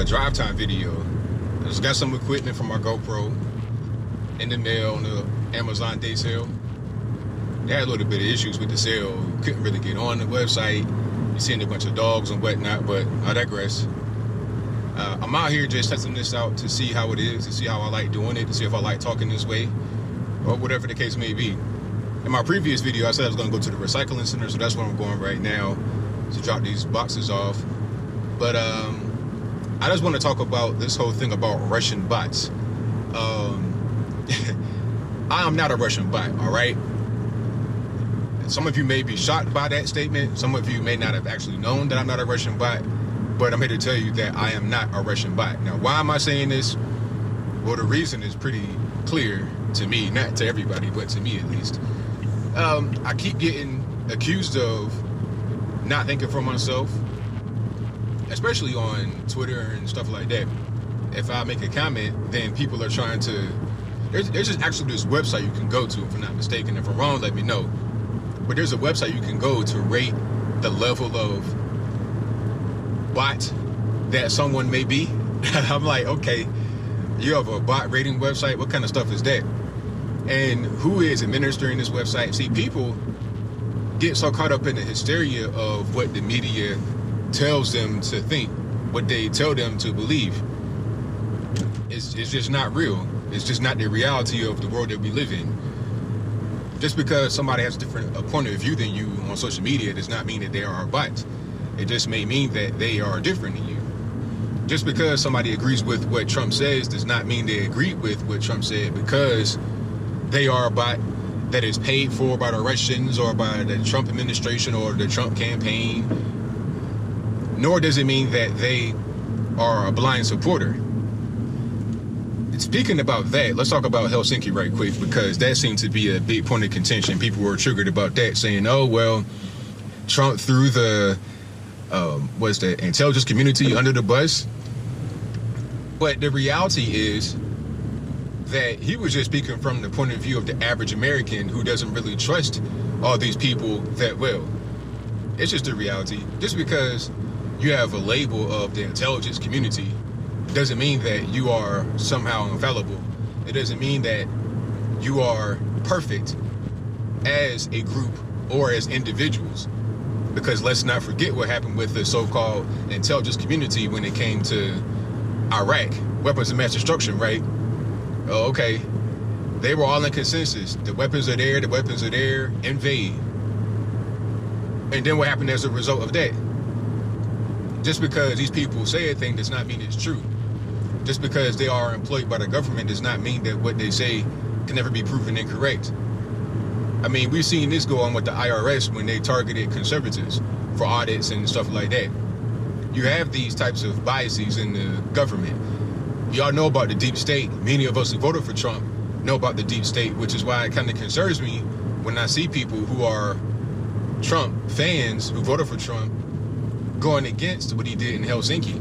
a drive time video. I just got some equipment from my GoPro in the mail on the Amazon day sale. They had a little bit of issues with the sale. Couldn't really get on the website. You're seeing a bunch of dogs and whatnot, but I digress. I'm out here just testing this out to see how it is, to see how I like doing it, to see if I like talking this way, or whatever the case may be. In my previous video, I said I was going to go to the recycling center, so that's where I'm going right now to drop these boxes off. But I just want to talk about this whole thing about Russian bots. I am not a Russian bot, all right? Some of you may be shocked by that statement. Some of you may not have actually known that I'm not a Russian bot, but I'm here to tell you that I am not a Russian bot. Now, why am I saying this? Well, the reason is pretty clear to me, not to everybody, but to me at least. I keep getting accused of not thinking for myself, especially on Twitter and stuff like that. If I make a comment, then people are trying to... There's just actually this website you can go to, if I'm not mistaken. If I'm wrong, let me know. But there's a website you can go to rate the level of bot that someone may be. I'm like, okay, you have a bot rating website? What kind of stuff is that? And who is administering this website? See, people get so caught up in the hysteria of what the media tells them to think, what they tell them to believe. It's just not real. It's just not the reality of the world that we live in. Just because somebody has a different point of view than you on social media does not mean that they are a bot. It just may mean that they are different than you. Just because somebody agrees with what Trump says does not mean they agree with what Trump said because they are a bot that is paid for by the Russians or by the Trump administration or the Trump campaign. Nor does it mean that they are a blind supporter. Speaking about that, let's talk about Helsinki right quick, because that seemed to be a big point of contention. People were triggered about that, saying, oh, well, Trump threw the intelligence community under the bus. But the reality is that he was just speaking from the point of view of the average American who doesn't really trust all these people that well. It's just the reality. Just because you have a label of the intelligence community doesn't mean that you are somehow infallible. It doesn't mean that you are perfect as a group or as individuals. Because let's not forget what happened with the so-called intelligence community when it came to Iraq. Weapons of mass destruction, right? Oh, okay. They were all in consensus. The weapons are there, invade. And then what happened as a result of that? Just because these people say a thing does not mean it's true. Just because they are employed by the government does not mean that what they say can never be proven incorrect. I mean, we've seen this go on with the IRS when they targeted conservatives for audits and stuff like that. You have these types of biases in the government. Y'all know about the deep state. Many of us who voted for Trump know about the deep state, which is why it kind of concerns me when I see people who are Trump fans who voted for Trump going against what he did in Helsinki.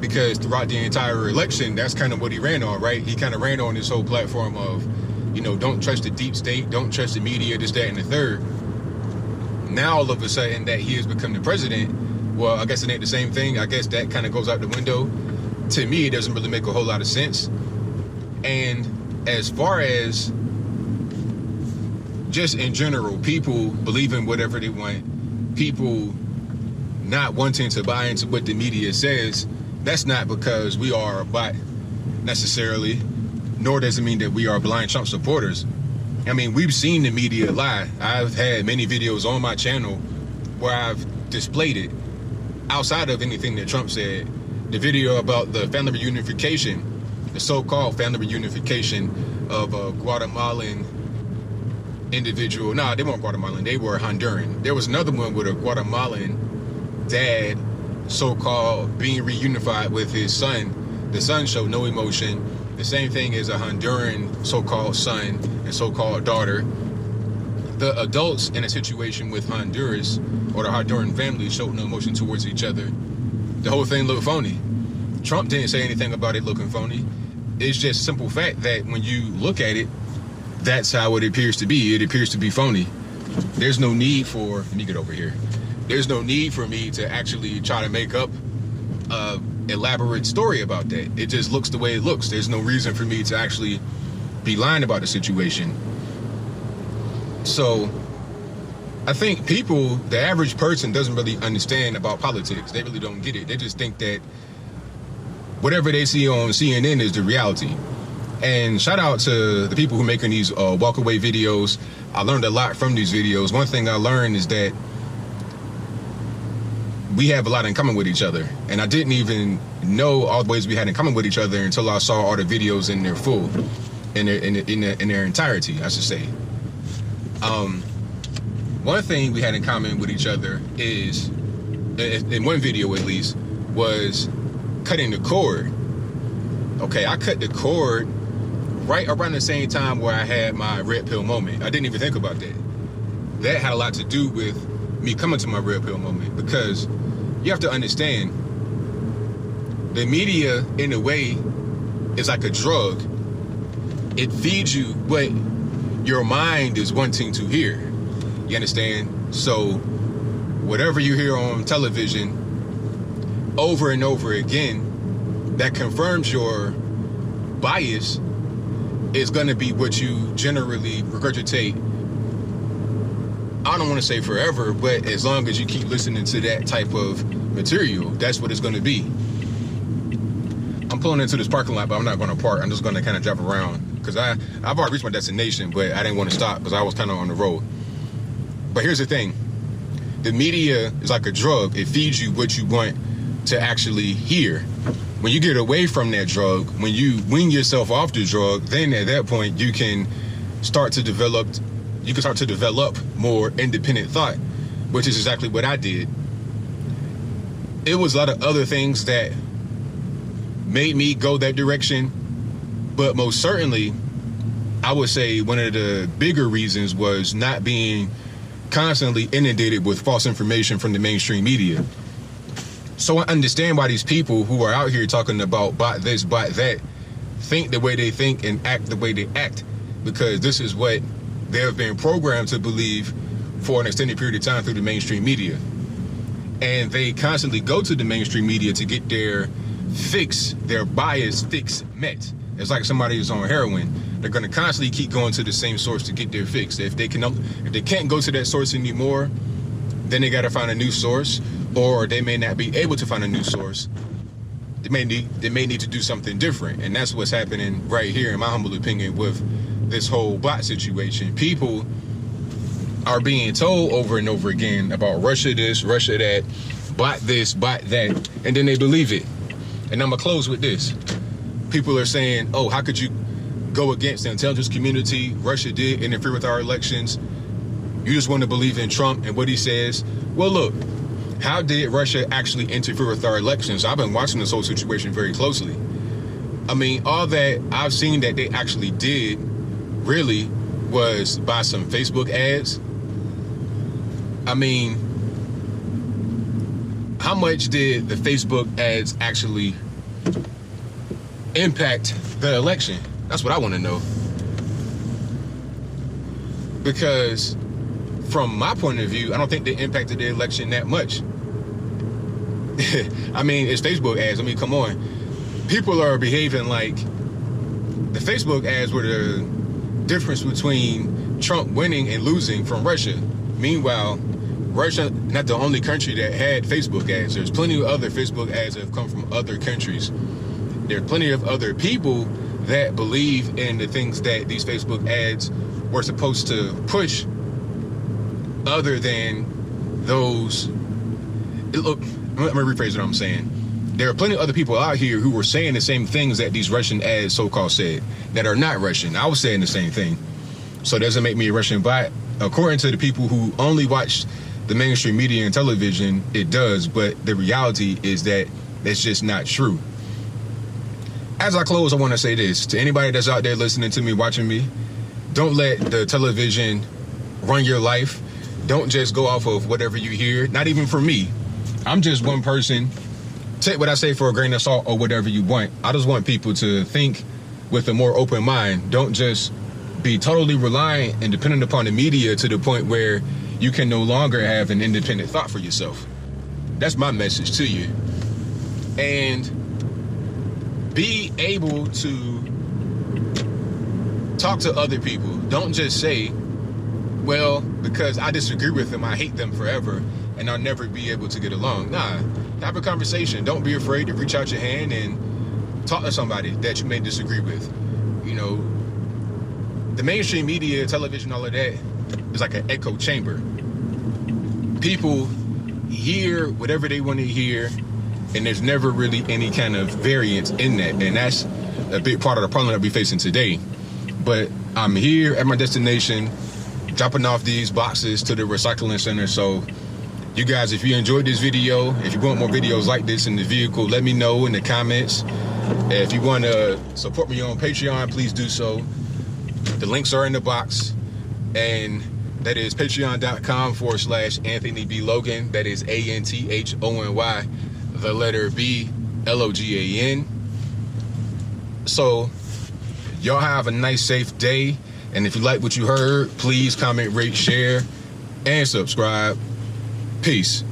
Because throughout the entire election, that's kind of what he ran on, right? He kind of ran on this whole platform of, you know, don't trust the deep state, don't trust the media, this, that, and the third. Now, all of a sudden, that he has become the president, well, I guess it ain't the same thing. I guess that kind of goes out the window. To me, it doesn't really make a whole lot of sense. And as far as just in general, people believing whatever they want, people not wanting to buy into what the media says, that's not because we are a bot necessarily, nor does it mean that we are blind Trump supporters. I mean, we've seen the media lie. I've had many videos on my channel where I've displayed it outside of anything that Trump said. The video about the family reunification, the so-called family reunification of a Guatemalan individual. Nah, they weren't Guatemalan, they were Honduran. There was another one with a Guatemalan dad so-called being reunified with his son. The son showed no emotion. The same thing as a Honduran so-called son and so-called daughter. The adults in a situation with Honduras or the Honduran family showed no emotion towards each other. The whole thing looked phony. Trump didn't say anything about it looking phony. It's just a simple fact that when you look at it, that's how it appears to be. It appears to be phony. There's no need for, let me get over here. There's no need for me to actually try to make up elaborate story about that. It just looks the way it looks. There's no reason for me to actually be lying about the situation. So I think people, the average person, doesn't really understand about politics. They really don't get it. They just think that whatever they see on CNN is the reality. And shout out to the people who are making these walk-away videos. I learned a lot from these videos. One thing I learned is that we have a lot in common with each other. And I didn't even know all the ways we had in common with each other until I saw all the videos in their full, in their entirety, I should say. One thing we had in common with each other is, in one video at least, was cutting the cord. Okay, I cut the cord right around the same time where I had my red pill moment. I didn't even think about that. That had a lot to do with me coming to my red pill moment, because you have to understand, the media, in a way, is like a drug. It feeds you what your mind is wanting to hear. You understand? So whatever you hear on television over and over again, that confirms your bias, is going to be what you generally regurgitate. I don't want to say forever, but as long as you keep listening to that type of material, that's what it's going to be. I'm pulling into this parking lot, but I'm not going to park. I'm just going to kind of drive around, because I've already reached my destination, but I didn't want to stop because I was kind of on the road. But here's the thing. The media is like a drug. It feeds you what you want to actually hear. When you get away from that drug, when you wean yourself off the drug, then at that point you can start to develop more independent thought, which is exactly what I did. It was a lot of other things that made me go that direction, but most certainly I would say one of the bigger reasons was not being constantly inundated with false information from the mainstream media. So I understand why these people who are out here talking about bot this, bot that, think the way they think and act the way they act, because this is what they have been programmed to believe for an extended period of time through the mainstream media. And they constantly go to the mainstream media to get their fix, their bias fix met. It's like somebody who's on heroin. They're going to constantly keep going to the same source to get their fix. If they can't go to that source anymore, then they got to find a new source, or they may not be able to find a new source. They may need to do something different. And that's what's happening right here, in my humble opinion, with this whole bot situation. People are being told over and over again about Russia this, Russia that, bot this, bot that, and then they believe it. And I'm going to close with this. People are saying, oh, how could you go against the intelligence community? Russia did interfere with our elections. You just want to believe in Trump and what he says. Well, look, how did Russia actually interfere with our elections? I've been watching this whole situation very closely. I mean, all that I've seen that they actually did really was by some Facebook ads. I mean, how much did the Facebook ads actually impact the election? That's what I want to know. Because from my point of view, I don't think they impacted the election that much. I mean, it's Facebook ads. I mean, come on. People are behaving like the Facebook ads were the difference between Trump winning and losing from Russia. Meanwhile, Russia, not the only country that had Facebook ads. There's plenty of other Facebook ads that have come from other countries. There are plenty of other people that believe in the things that these Facebook ads were supposed to push, other than those. Look, let me rephrase what I'm saying. There are plenty of other people out here who were saying the same things that these Russian ads so-called said, that are not Russian. I was saying the same thing. So it doesn't make me a Russian bot. According to the people who only watch the mainstream media and television, it does, but the reality is that that's just not true. As I close, I want to say this to anybody that's out there listening to me, watching me. Don't let the television run your life. Don't just go off of whatever you hear. Not even for me. I'm just one person. Take what I say for a grain of salt or whatever you want. I just want people to think with a more open mind. Don't just be totally reliant and dependent upon the media to the point where you can no longer have an independent thought for yourself. That's my message to you. and be able to talk to other people. Don't just say, well, because I disagree with them, I hate them forever, and I'll never be able to get along. Nah, have a conversation. Don't be afraid to reach out your hand and talk to somebody that you may disagree with. You know, the mainstream media, television, all of that is like an echo chamber. People hear whatever they want to hear, and there's never really any kind of variance in that. And that's a big part of the problem that we're facing today. But I'm here at my destination, dropping off these boxes to the recycling center. So you guys, if you enjoyed this video, if you want more videos like this in the vehicle, let me know in the comments. If you want to support me on Patreon, please do so. The links are in the box, and that is patreon.com/Anthony B. Logan. That is ANTHONY, the letter B, LOGAN. So y'all have a nice, safe day. And if you like what you heard, please comment, rate, share, and subscribe. Peace.